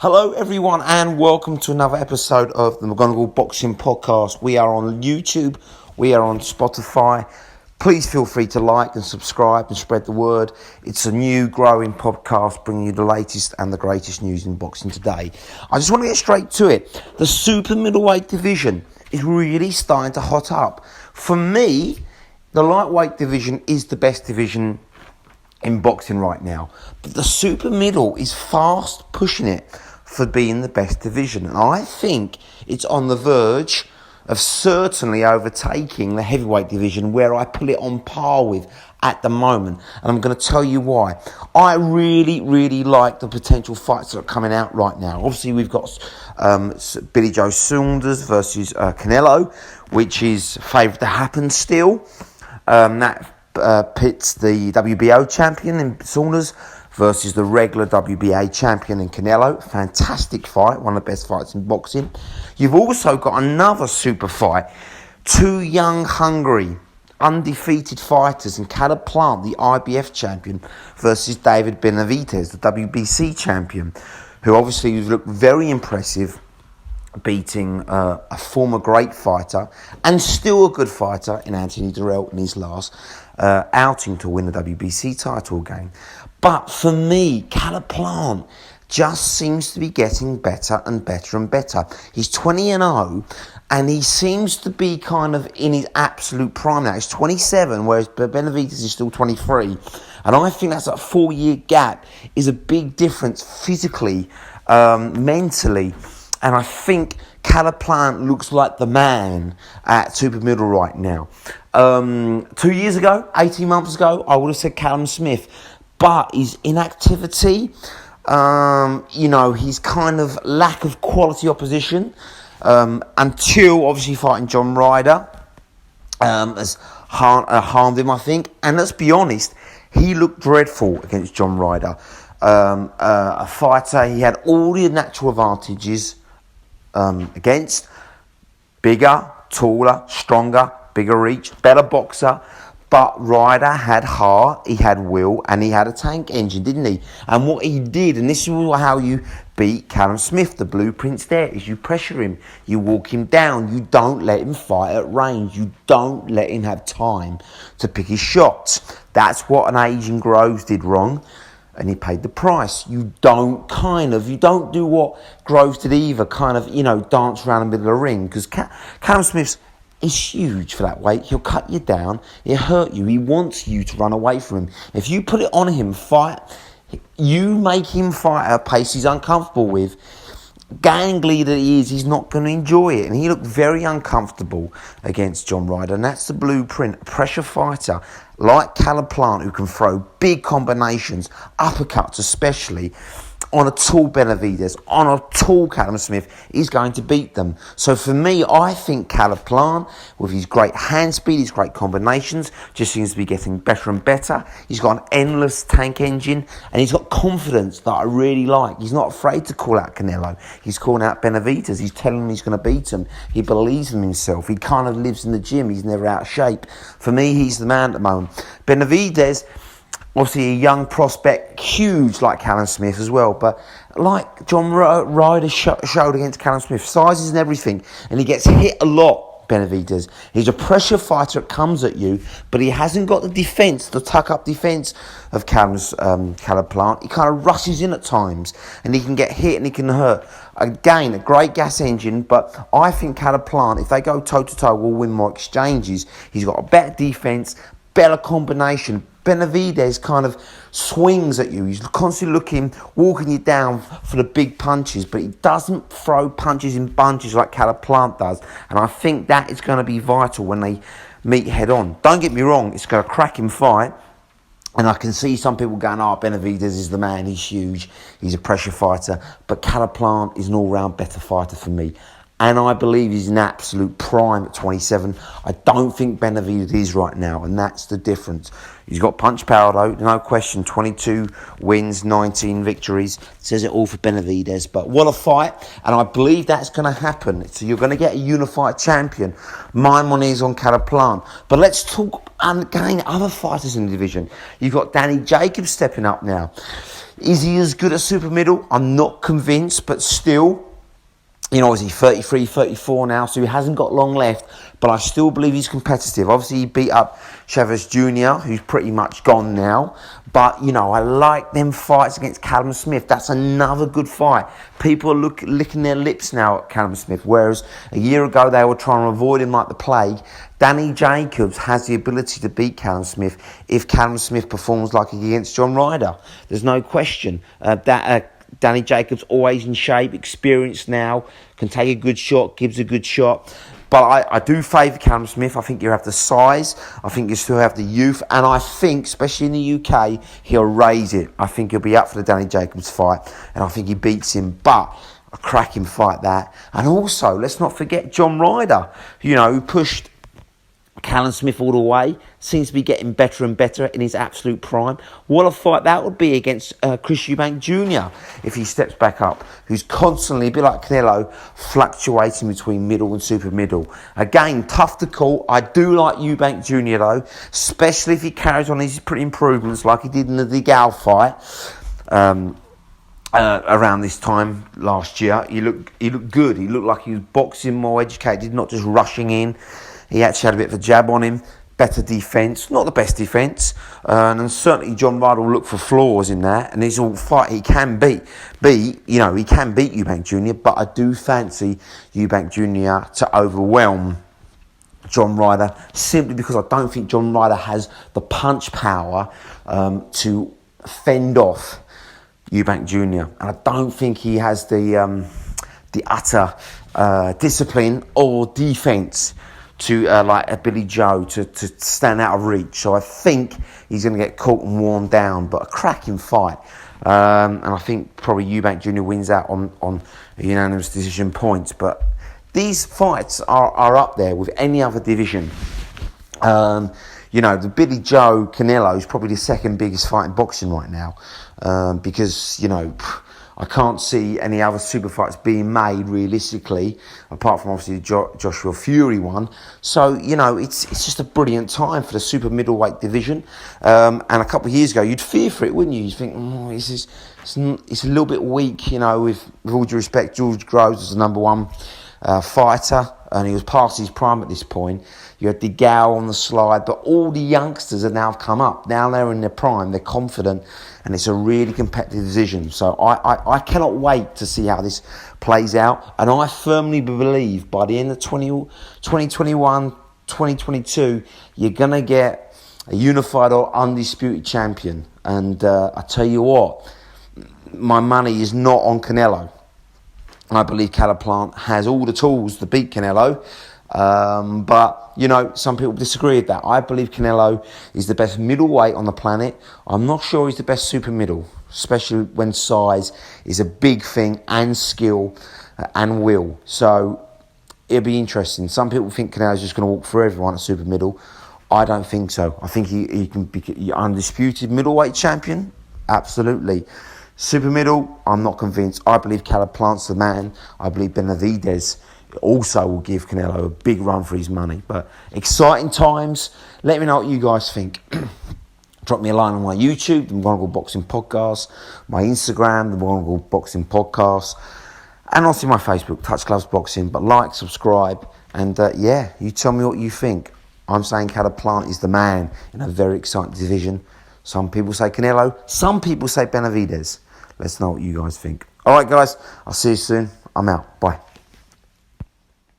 Hello everyone and welcome to another episode of the McGonagall Boxing Podcast. We are on YouTube, we are on Spotify. Please feel free to like and subscribe and spread the word. It's a new growing podcast bringing you the latest and the greatest news in boxing today. I just want to get straight to it. The Super Middleweight Division is really starting to hot up. For me, the lightweight division is the best division in boxing right now. But the Super Middle is fast pushing it for being the best division. And I think it's on the verge of certainly overtaking the heavyweight division, where I put it on par with at the moment. And I'm going to tell you why. I really like the potential fights that are coming out right now. Obviously, we've got Billy Joe Saunders versus Canelo, which is favoured to happen still. That pits the WBO champion in Saunders versus the regular WBA champion in Canelo. Fantastic fight, one of the best fights in boxing. You've also got another super fight. Two young, hungry, undefeated fighters in Caleb Plant, the IBF champion, versus David Benavidez, the WBC champion, who obviously looked very impressive, beating a former great fighter and still a good fighter in Anthony Durrell in his last outing to win the WBC title again. But for me, Caleb Plant just seems to be getting better and better and better. He's 20-0 and he seems to be kind of in his absolute prime now. He's 27, whereas Benavidez is still 23. And I think that's a 4-year gap is a big difference physically, mentally. And I think Caleb Plant looks like the man at Super Middle right now. 2 years ago, 18 months ago, I would have said Callum Smith. But his inactivity, his kind of lack of quality opposition, until obviously fighting John Ryder, has harmed him, I think. And let's be honest, he looked dreadful against John Ryder. A fighter, he had all the natural advantages against. Bigger, taller, stronger, bigger reach, better boxer. But Ryder had heart, he had will, and he had a tank engine, didn't he? And what he did, and this is how you beat Callum Smith, the blueprint's there, is you pressure him, you walk him down, you don't let him fight at range, you don't let him have time to pick his shots. That's what an aging Groves did wrong, and he paid the price. You don't do what Groves did either, dance around the middle of the ring, because Callum Smith's is huge for that weight. He'll cut you down. He'll hurt you. He wants you to run away from him. If you put it on him, you make him fight at a pace he's uncomfortable with. Gangly that he is, he's not going to enjoy it. And he looked very uncomfortable against John Ryder. And that's the blueprint. A pressure fighter like Caleb Plant, who can throw big combinations, uppercuts especially, on a tall Benavidez, on a tall Callum Smith, is going to beat them. So for me, I think Caleb Plant, with his great hand speed, his great combinations, just seems to be getting better and better. He's got an endless tank engine, and he's got confidence that I really like. He's not afraid to call out Canelo. He's calling out Benavidez. He's telling him he's going to beat him. He believes in himself. He kind of lives in the gym. He's never out of shape. For me, he's the man at the moment. Benavidez, obviously a young prospect, huge like Callum Smith as well, but like John Ryder showed against Callum Smith, sizes and everything, and he gets hit a lot, Benavidez. He's a pressure fighter that comes at you, but he hasn't got the defence, the tuck-up defence of Caleb Plant. He kind of rushes in at times, and he can get hit and he can hurt. Again, a great gas engine, but I think Caleb Plant, if they go toe-to-toe, will win more exchanges. He's got a better defence, better combination. Benavidez kind of swings at you. He's constantly walking you down for the big punches, but he doesn't throw punches in bunches like Caleb Plant does. And I think that is going to be vital when they meet head on. Don't get me wrong, it's going to crack him fight. And I can see some people going, Benavidez is the man, he's huge, he's a pressure fighter. But Caleb Plant is an all-round better fighter for me. And I believe he's in absolute prime at 27. I don't think Benavidez is right now, and that's the difference. He's got punch power though, no question. 22 wins, 19 victories. Says it all for Benavidez. But what a fight, and I believe that's going to happen. So you're going to get a unified champion. My money is on Caleb Plant. But let's talk, again, other fighters in the division. You've got Danny Jacobs stepping up now. Is he as good as super middle? I'm not convinced, but still, you know, is he 33, 34 now, so he hasn't got long left, but I still believe he's competitive. Obviously, he beat up Chavez Jr., who's pretty much gone now, but, you know, I like them fights against Callum Smith. That's another good fight. People are licking their lips now at Callum Smith, whereas a year ago they were trying to avoid him like the plague. Danny Jacobs has the ability to beat Callum Smith if Callum Smith performs like against John Ryder. There's no question. Danny Jacobs always in shape, experienced now, can take a good shot, gives a good shot. But I do favour Callum Smith. I think you have the size, I think you still have the youth, and I think, especially in the UK, he'll raise it. I think he'll be up for the Danny Jacobs fight, and I think he beats him. But a cracking fight that. And also, let's not forget John Ryder, you know, who pushed Callum Smith all the way, seems to be getting better and better in his absolute prime. What a fight that would be against Chris Eubank Jr. if he steps back up, who's constantly, a bit like Canelo, fluctuating between middle and super middle. Again, tough to call. I do like Eubank Jr. though, especially if he carries on his pretty improvements like he did in the Digal fight. Around this time last year, he looked good. He looked like he was boxing more educated, not just rushing in. He actually had a bit of a jab on him, better defence, not the best defence, and certainly John Ryder will look for flaws in that, and he's all fight he can beat Eubank Jr., but I do fancy Eubank Jr. to overwhelm John Ryder, simply because I don't think John Ryder has the punch power to fend off Eubank Jr., and I don't think he has the utter discipline or defence to like a Billy Joe to stand out of reach. So I think he's going to get caught and worn down, but a cracking fight. And I think probably Eubank Jr. wins out on a unanimous decision points. But these fights are up there with any other division. You know, the Billy Joe Canelo is probably the second biggest fight in boxing right now, because, you know, I can't see any other super fights being made realistically, apart from obviously the Joshua Fury one. So, you know, it's just a brilliant time for the super middleweight division. And a couple of years ago, you'd fear for it, wouldn't you? You'd think, it's a little bit weak, you know, with all due respect. George Groves was the number one fighter, and he was past his prime at this point. You had DeGale on the slide, but all the youngsters have now come up. Now they're in their prime, they're confident, and it's a really competitive division. So I cannot wait to see how this plays out. And I firmly believe by the end of 2021, 2022, you're going to get a unified or undisputed champion. And I tell you what, my money is not on Canelo. I believe Calaplant has all the tools to beat Canelo. But, you know, some people disagree with that. I believe Canelo is the best middleweight on the planet. I'm not sure he's the best super middle, especially when size is a big thing, and skill and will. So it'll be interesting. Some people think Canelo's just going to walk through everyone at super middle. I don't think so. I think he can be undisputed middleweight champion. Absolutely. Super middle, I'm not convinced. I believe Calaplant's the man. I believe Benavidez also will give Canelo a big run for his money. But exciting times. Let me know what you guys think. Drop me a line on my YouTube, the McGonagall Boxing Podcast, my Instagram, the McGonagall Boxing Podcast, and also my Facebook, Touch Gloves Boxing. But like, subscribe, and you tell me what you think. I'm saying Calaplant is the man in a very exciting division. Some people say Canelo, some people say Benavidez. Let's know what you guys think. All right, guys, I'll see you soon. I'm out. Bye.